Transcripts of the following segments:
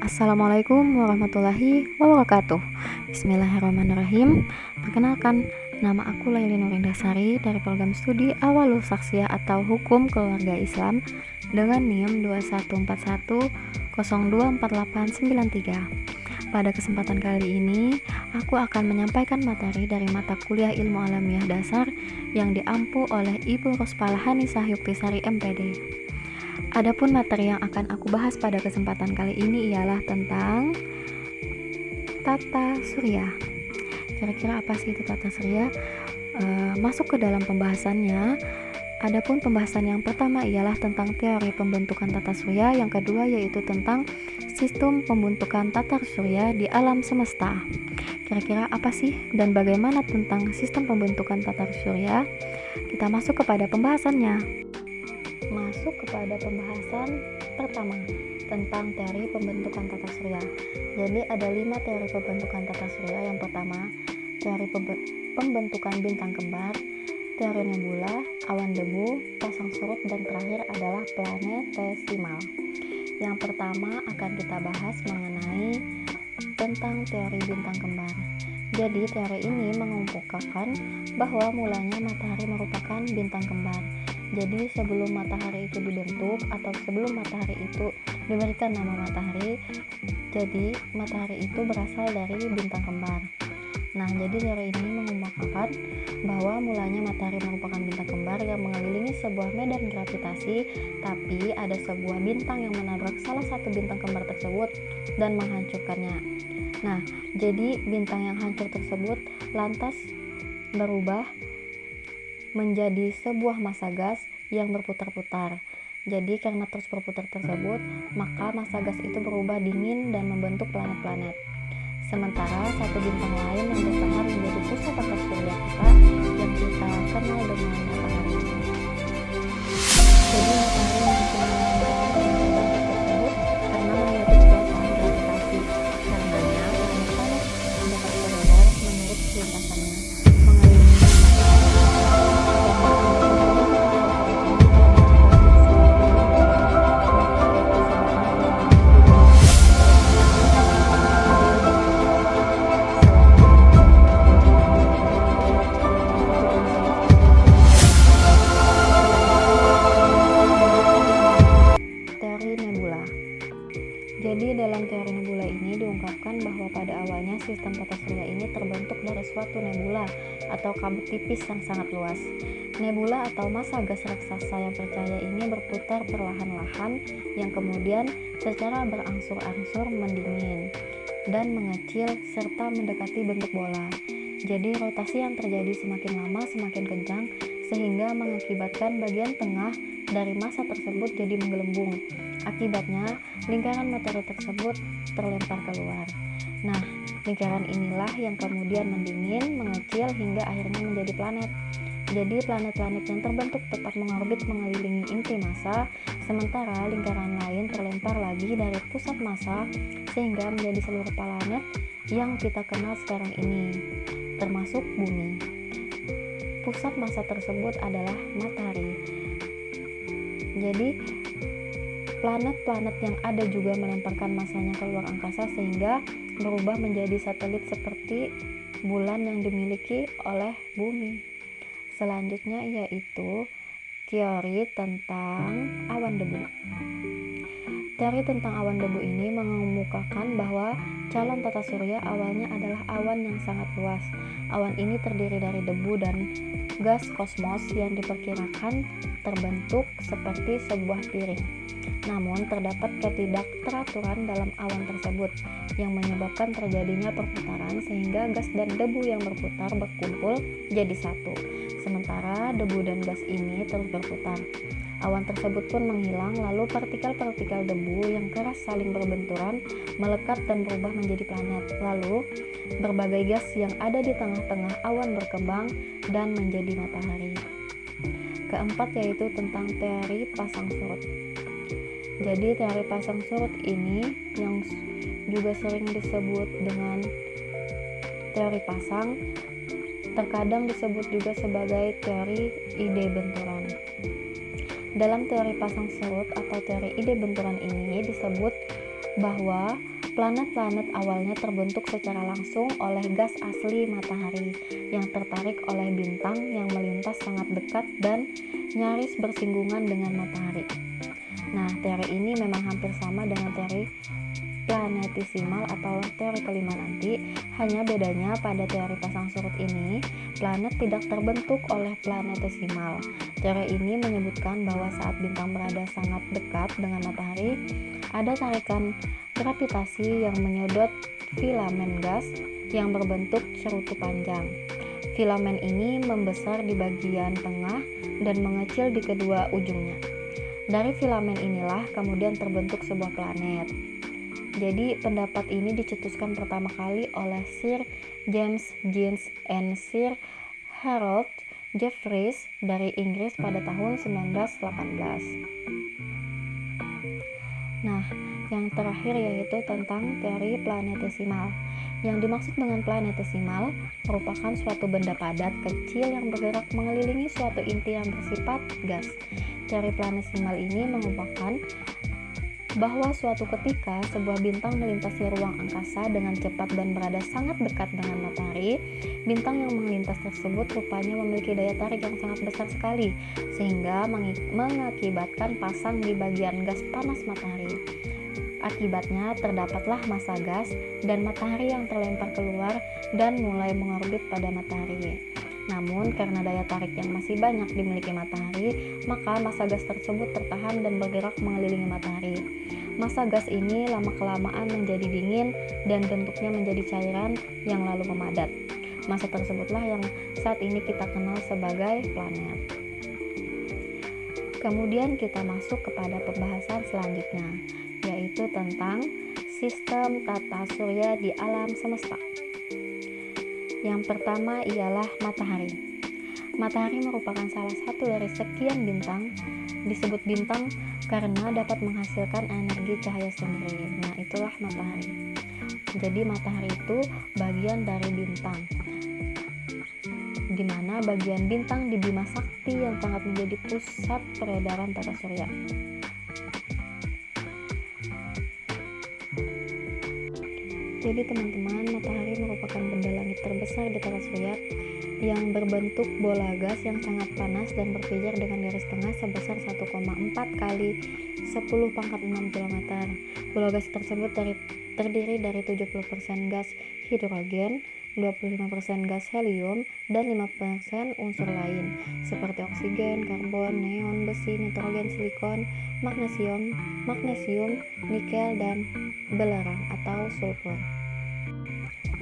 Assalamualaikum warahmatullahi wabarakatuh. Bismillahirrahmanirrahim. Perkenalkan, nama aku Laili Nurindasari dari program studi Awalul Saksiyah atau Hukum Keluarga Islam dengan NIM 2141024893. Pada kesempatan kali ini, aku akan menyampaikan materi dari mata kuliah Ilmu Alamiah Dasar yang diampu oleh Ibu Rospala Hanisah Yuktisari MPD. Adapun materi yang akan aku bahas pada kesempatan kali ini ialah tentang tata surya. Kira-kira apa sih itu tata surya? Masuk ke dalam pembahasannya. Adapun pembahasan yang pertama ialah tentang teori pembentukan tata surya, yang kedua yaitu tentang sistem pembentukan tata surya di alam semesta. Kira-kira apa sih dan bagaimana tentang sistem pembentukan tata surya? Kita masuk kepada pembahasannya. Masuk kepada pembahasan pertama tentang teori pembentukan tata surya. Jadi ada 5 teori pembentukan tata surya. Yang pertama, teori pembentukan bintang kembar, teori nebula, awan debu, pasang surut, dan terakhir adalah planetesimal. Yang pertama akan kita bahas mengenai tentang teori bintang kembar. Jadi teori ini mengemukakan bahwa mulanya matahari merupakan bintang kembar. Jadi sebelum matahari itu dibentuk atau sebelum matahari itu diberikan nama matahari, jadi matahari itu berasal dari bintang kembar. Nah, jadi teori ini mengemukakan bahwa mulanya matahari merupakan bintang kembar yang mengelilingi sebuah medan gravitasi, tapi ada sebuah bintang yang menabrak salah satu bintang kembar tersebut dan menghancurkannya. Nah, jadi bintang yang hancur tersebut lantas berubah menjadi sebuah massa gas yang berputar-putar. Jadi karena terus berputar tersebut, maka massa gas itu berubah dingin dan membentuk planet-planet. Sementara satu bintang lain yang bertahan menjadi pusat tata surya kita yang kita kenal dengan matahari. Jadi matahari tersebut karena memiliki kekuatan gravitasi. Karenanya planet-planet dapat beredar menurut lintasannya mengelilingi sistem tata surya ini terbentuk dari suatu nebula atau kabut tipis yang sangat luas. Nebula atau massa gas raksasa yang bercahaya ini berputar perlahan-lahan yang kemudian secara berangsur-angsur mendingin dan mengecil serta mendekati bentuk bola. Jadi rotasi yang terjadi semakin lama semakin kencang sehingga mengakibatkan bagian tengah dari massa tersebut jadi menggelembung. Akibatnya lingkaran materi tersebut terlempar keluar. Nah, lingkaran inilah yang kemudian mendingin, mengecil hingga akhirnya menjadi planet. Jadi planet-planet yang terbentuk tetap mengorbit mengelilingi inti massa, sementara lingkaran lain terlempar lagi dari pusat massa sehingga menjadi seluruh planet yang kita kenal sekarang ini, termasuk bumi. Pusat massa tersebut adalah matahari. Jadi planet-planet yang ada juga melemparkan massanya keluar angkasa sehingga berubah menjadi satelit seperti bulan yang dimiliki oleh bumi. Selanjutnya yaitu teori tentang awan debu. Teori tentang awan debu ini mengemukakan bahwa calon tata surya awalnya adalah awan yang sangat luas. Awan ini terdiri dari debu dan gas kosmos yang diperkirakan terbentuk seperti sebuah piring. Namun terdapat ketidakteraturan dalam awan tersebut yang menyebabkan terjadinya perputaran sehingga gas dan debu yang berputar berkumpul jadi satu. Sementara debu dan gas ini terus berputar. Awan tersebut pun menghilang, lalu partikel-partikel debu yang keras saling berbenturan, melekat dan berubah menjadi planet. Lalu berbagai gas yang ada di tengah-tengah awan berkembang dan menjadi matahari. Keempat yaitu tentang teori pasang surut. Jadi teori pasang surut ini yang juga sering disebut dengan teori pasang, terkadang disebut juga sebagai teori ide benturan. Dalam teori pasang surut atau teori ide benturan ini disebut bahwa planet-planet awalnya terbentuk secara langsung oleh gas asli matahari yang tertarik oleh bintang yang melintas sangat dekat dan nyaris bersinggungan dengan matahari. Nah, teori ini memang hampir sama dengan teori planetesimal atau teori kelima nanti, hanya bedanya pada teori pasang surut ini, planet tidak terbentuk oleh planetesimal. Teori ini menyebutkan bahwa saat bintang berada sangat dekat dengan matahari, ada tarikan gravitasi yang menyedot filamen gas yang berbentuk cerutu panjang. Filamen ini membesar di bagian tengah dan mengecil di kedua ujungnya. Dari filamen inilah kemudian terbentuk sebuah planet. Jadi pendapat ini dicetuskan pertama kali oleh Sir James Jeans and Sir Harold Jeffreys dari Inggris pada tahun 1918. Nah, yang terakhir yaitu tentang teori planetesimal. Yang dimaksud dengan planetesimal merupakan suatu benda padat kecil yang bergerak mengelilingi suatu inti yang bersifat gas. Teori planetesimal ini mengungkapkan bahwa suatu ketika sebuah bintang melintasi ruang angkasa dengan cepat dan berada sangat dekat dengan matahari, bintang yang melintas tersebut rupanya memiliki daya tarik yang sangat besar sekali, sehingga mengakibatkan pasang di bagian gas panas matahari. Akibatnya terdapatlah massa gas dan matahari yang terlempar keluar dan mulai mengorbit pada matahari. Namun karena daya tarik yang masih banyak dimiliki matahari, maka massa gas tersebut tertahan dan bergerak mengelilingi matahari. Massa gas ini lama-kelamaan menjadi dingin dan bentuknya menjadi cairan yang lalu memadat. Massa tersebutlah yang saat ini kita kenal sebagai planet. Kemudian kita masuk kepada pembahasan selanjutnya, yaitu tentang sistem tata surya di alam semesta. Yang pertama ialah matahari. Matahari merupakan salah satu dari sekian bintang. Disebut bintang karena dapat menghasilkan energi cahaya sendiri. Nah, itulah matahari. Jadi matahari itu bagian dari bintang, di mana bagian bintang di Bima Sakti yang sangat menjadi pusat peredaran tata surya. Jadi teman-teman, matahari merupakan benda langit terbesar di tata surya yang berbentuk bola gas yang sangat panas dan berpijar dengan garis tengah sebesar 1,4 kali 10⁻⁶ km. Bola gas tersebut terdiri dari 70% gas hidrogen, 25% gas helium, dan 5% unsur lain seperti oksigen, karbon, neon, besi, nitrogen, silikon, magnesium, nikel, dan belerang atau sulfur.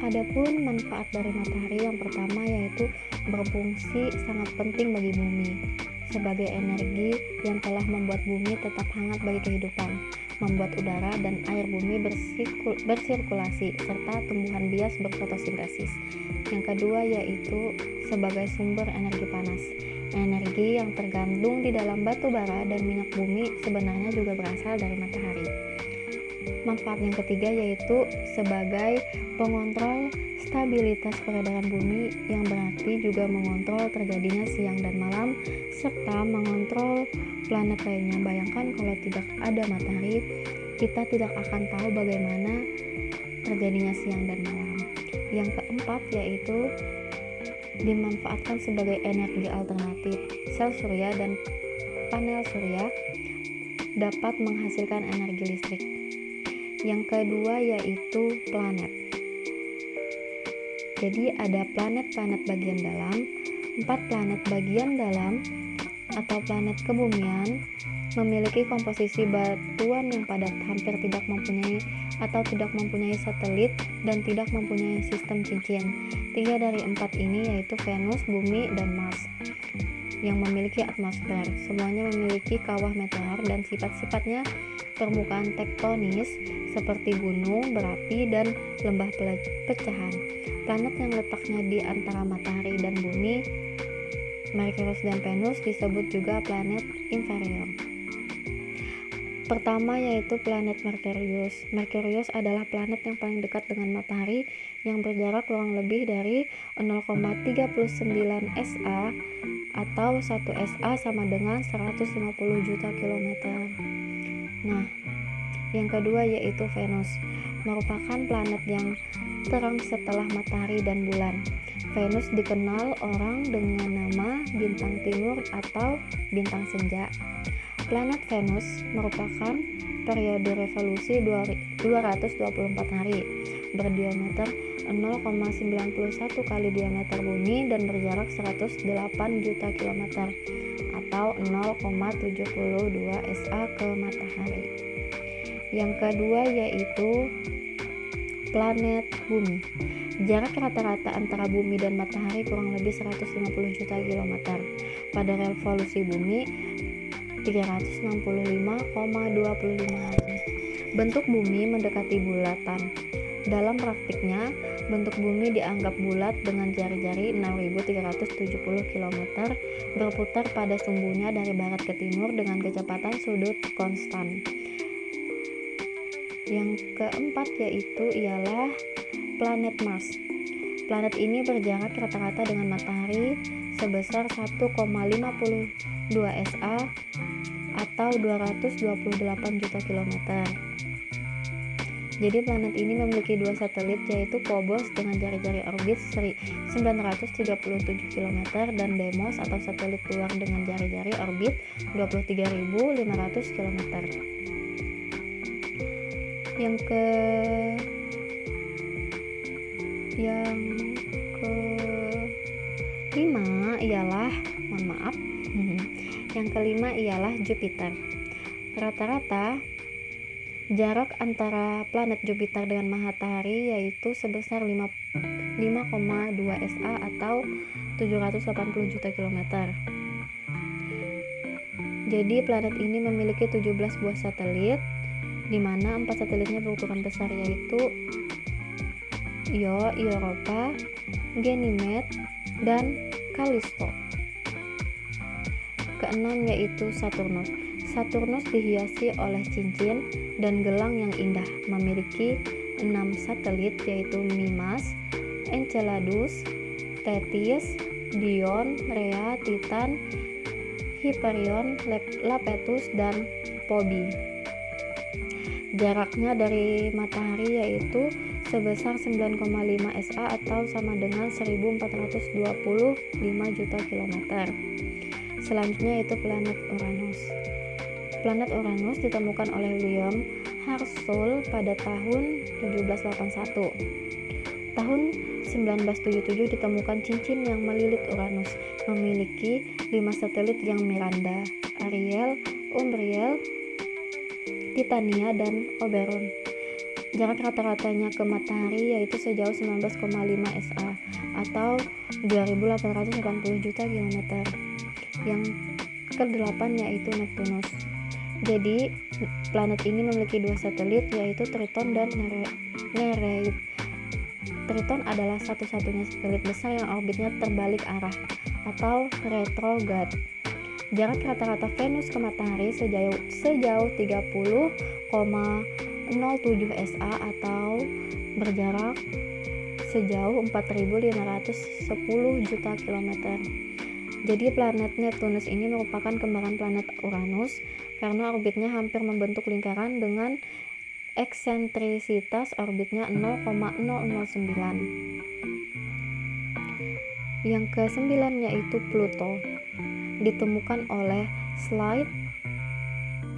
Adapun manfaat dari matahari yang pertama yaitu berfungsi sangat penting bagi bumi sebagai energi yang telah membuat bumi tetap hangat bagi kehidupan, membuat udara dan air bumi bersirkulasi serta tumbuhan bias berfotosintesis. Yang kedua yaitu sebagai sumber energi panas. Energi yang terkandung di dalam batu bara dan minyak bumi sebenarnya juga berasal dari matahari. Manfaat yang ketiga yaitu sebagai pengontrol stabilitas peredaran bumi, yang berarti juga mengontrol terjadinya siang dan malam serta mengontrol planet lainnya. Bayangkan kalau tidak ada matahari, kita tidak akan tahu bagaimana terjadinya siang dan malam. Yang keempat yaitu dimanfaatkan sebagai energi alternatif. Sel surya dan panel surya dapat menghasilkan energi listrik. Yang kedua yaitu planet. Jadi ada planet-planet bagian dalam. 4 planet bagian dalam atau planet kebumian memiliki komposisi batuan yang padat, hampir tidak mempunyai satelit dan tidak mempunyai sistem cincin. 3 dari 4 ini yaitu Venus, Bumi, dan Mars yang memiliki atmosfer. Semuanya memiliki kawah meteor dan sifat-sifatnya permukaan tektonis seperti gunung, berapi, dan lembah pecahan. Planet yang letaknya di antara matahari dan bumi, Merkurius dan Venus, disebut juga planet inferior. Pertama yaitu planet Merkurius. Merkurius adalah planet yang paling dekat dengan matahari yang berjarak kurang lebih dari 0,39 SA atau 1 SA sama dengan 150 juta kilometer. Nah, Yang kedua yaitu Venus, merupakan planet yang terang setelah matahari dan bulan. Venus dikenal orang dengan nama bintang timur atau bintang senja. Planet Venus merupakan periode revolusi 224 hari, berdiameter 0,91 kali diameter bumi dan berjarak 108 juta kilometer atau 0,72 SA ke matahari. Yang kedua yaitu planet bumi. Jarak rata-rata antara bumi dan matahari kurang lebih 150 juta kilometer. Pada revolusi bumi 365,25 hari. Bentuk bumi mendekati bulatan. Dalam praktiknya, bentuk bumi dianggap bulat dengan jari-jari 6.370 km berputar pada sumbunya dari barat ke timur dengan kecepatan sudut konstan. Yang keempat yaitu ialah planet Mars. Planet ini berjarak rata-rata dengan matahari sebesar 1,52 SA atau 228 juta kilometer. Jadi planet ini memiliki dua satelit yaitu Phobos dengan jari-jari orbit 937 km dan Deimos atau satelit luar dengan jari-jari orbit 23.500 km. Yang kelima ialah Jupiter. Rata-rata jarak antara planet Jupiter dengan matahari yaitu sebesar 5,2 SA atau 780 juta kilometer. Jadi planet ini memiliki 17 buah satelit, di mana 4 satelitnya berukuran besar yaitu Io, Europa, Ganymede, dan Callisto. Keenam yaitu Saturnus. Saturnus dihiasi oleh cincin dan gelang yang indah, memiliki 6 satelit yaitu Mimas, Enceladus, Tethys, Dion, Rhea, Titan, Hyperion, Iapetus, dan Phoebe. Jaraknya dari matahari yaitu sebesar 9,5 SA atau sama dengan 1425 juta kilometer. Selanjutnya yaitu planet Uranus. Planet Uranus ditemukan oleh William Herschel pada tahun 1781. Tahun 1977 ditemukan cincin yang melilit Uranus, memiliki 5 satelit yang Miranda, Ariel, Umbriel, Titania, dan Oberon. Jarak rata-ratanya ke matahari yaitu sejauh 19,5 SA atau 2.880 juta kilometer. Yang ke-8 yaitu Neptunus. Jadi planet ini memiliki 2 satelit yaitu Triton dan Nereid. Triton adalah satu-satunya satelit besar yang orbitnya terbalik arah atau retrograd. Jarak rata-rata Venus ke matahari sejauh 30,07 SA atau berjarak sejauh 4.510 juta kilometer. Jadi planet Neptunus ini merupakan kembaran planet Uranus karena orbitnya hampir membentuk lingkaran dengan eksentrisitas orbitnya 0,009. Yang ke-9 yaitu Pluto. Ditemukan oleh Slide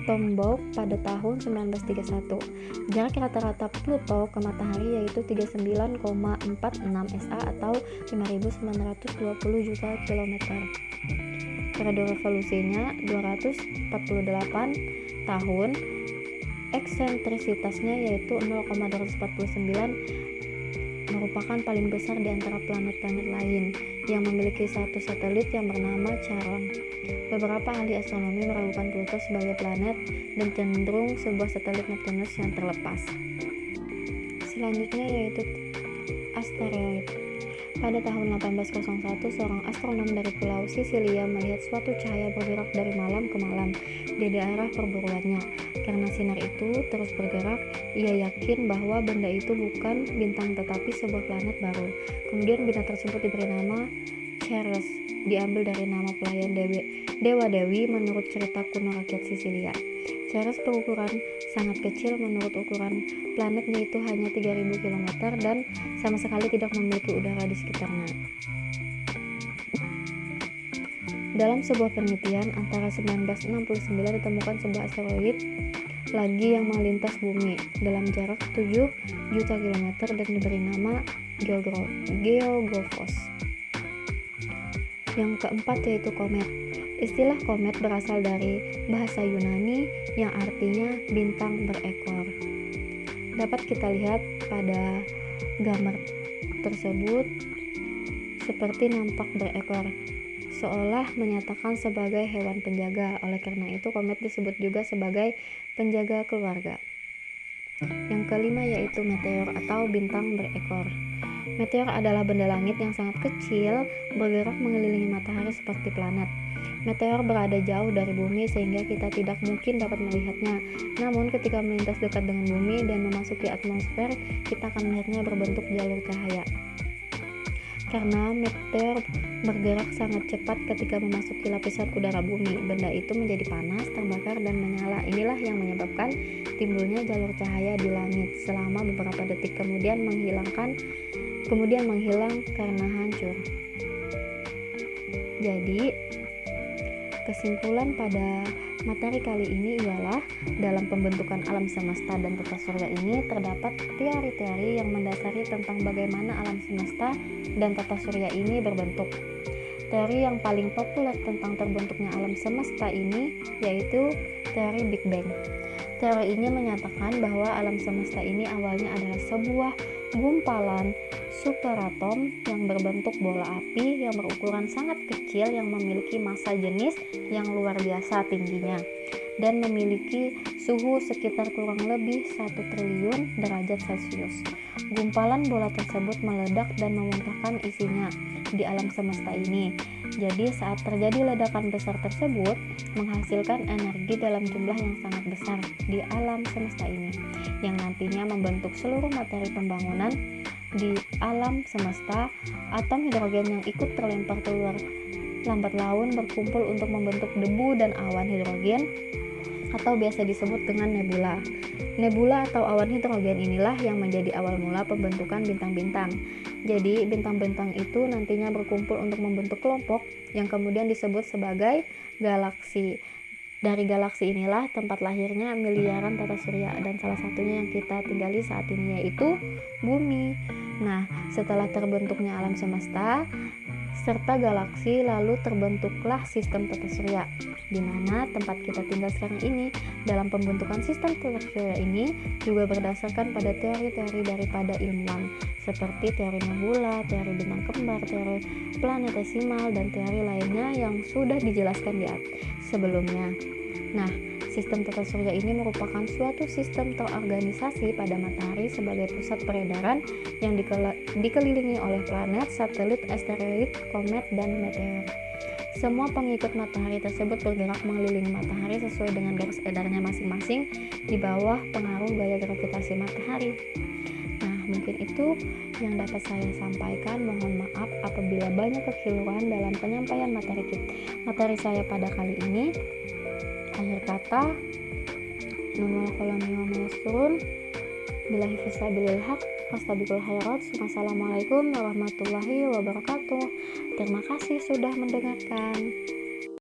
Tombaugh pada tahun 1931. Jarak rata-rata Pluto ke matahari yaitu 39,46 SA atau 5.920 juta kilometer. Periode revolusinya 248 tahun. Eksentrisitasnya yaitu 0,249, merupakan paling besar di antara planet-planet lain yang memiliki satu satelit yang bernama Charon. Beberapa ahli astronomi meragukan Pluto sebagai planet dan cenderung sebuah satelit Neptunus yang terlepas. Selanjutnya yaitu asteroid. Pada tahun 1801, seorang astronom dari Pulau Sisilia melihat suatu cahaya bergerak dari malam ke malam di daerah perburuannya. Karena sinar itu terus bergerak, ia yakin bahwa benda itu bukan bintang tetapi sebuah planet baru. Kemudian benda tersebut diberi nama Ceres, diambil dari nama pelayan dewa-dewi menurut cerita kuno rakyat Sisilia. Ceres berukuran sangat kecil menurut ukuran planet, yaitu hanya 3000 km dan sama sekali tidak memiliki udara di sekitarnya. Dalam sebuah penelitian antara 1969 ditemukan sebuah asteroid lagi yang melintas bumi dalam jarak 7 juta kilometer dan diberi nama Geogophos. Yang keempat yaitu komet. Istilah komet berasal dari bahasa Yunani yang artinya bintang berekor. Dapat kita lihat pada gambar tersebut seperti nampak berekor, seolah menyatakan sebagai hewan penjaga. Oleh karena itu, komet disebut juga sebagai penjaga keluarga. Yang kelima yaitu meteor atau bintang berekor. Meteor adalah benda langit yang sangat kecil bergerak mengelilingi matahari seperti planet. Meteor berada jauh dari bumi sehingga kita tidak mungkin dapat melihatnya. Namun ketika melintas dekat dengan bumi dan memasuki atmosfer, kita akan melihatnya berbentuk jalur cahaya. Karena meteor bergerak sangat cepat ketika memasuki lapisan udara bumi, benda itu menjadi panas, terbakar, dan menyala. Inilah yang menyebabkan timbulnya jalur cahaya di langit selama beberapa detik, kemudian menghilang karena hancur. Jadi, kesimpulan pada materi kali ini ialah dalam pembentukan alam semesta dan tata surya ini terdapat teori-teori yang mendasari tentang bagaimana alam semesta dan tata surya ini berbentuk. Teori yang paling populer tentang terbentuknya alam semesta ini yaitu teori Big Bang. Teori ini menyatakan bahwa alam semesta ini awalnya adalah sebuah gumpalan superatom yang berbentuk bola api yang berukuran sangat kecil yang memiliki massa jenis yang luar biasa tingginya dan memiliki suhu sekitar kurang lebih 1 triliun derajat Celcius. Gumpalan bola tersebut meledak dan memuntahkan isinya di alam semesta ini. Jadi saat terjadi ledakan besar tersebut menghasilkan energi dalam jumlah yang sangat besar di alam semesta ini yang nantinya membentuk seluruh materi pembangunan di alam semesta. Atom hidrogen yang ikut terlempar keluar lambat laun berkumpul untuk membentuk debu dan awan hidrogen atau biasa disebut dengan nebula. Nebula atau awan hidrogen inilah yang menjadi awal mula pembentukan bintang-bintang. Jadi bintang-bintang itu nantinya berkumpul untuk membentuk kelompok yang kemudian disebut sebagai galaksi. Dari galaksi inilah tempat lahirnya miliaran tata surya dan salah satunya yang kita tinggali saat ini yaitu bumi. Nah, setelah terbentuknya alam semesta serta galaksi, lalu terbentuklah sistem tata surya, di mana tempat kita tinggal sekarang ini. Dalam pembentukan sistem tata surya ini juga berdasarkan pada teori-teori daripada ilmuwan, seperti teori nebula, teori bintang kembar, teori planetesimal, dan teori lainnya yang sudah dijelaskan di sebelumnya. Nah, sistem tata surya ini merupakan suatu sistem atau organisasi pada matahari sebagai pusat peredaran yang dikelilingi oleh planet, satelit, asteroid, komet, dan meteor. Semua pengikut matahari tersebut bergerak mengelilingi matahari sesuai dengan garis edarnya masing-masing di bawah pengaruh gaya gravitasi matahari. Nah, mungkin itu yang dapat saya sampaikan. Mohon maaf apabila banyak kekeliruan dalam penyampaian materi saya pada kali ini. Akhir kata, nun wal qalami wa ma yasturun, billahi fisabilil haq, fastabiqul khairat. Wassalamualaikum warahmatullahi wabarakatuh. Terima kasih sudah mendengarkan.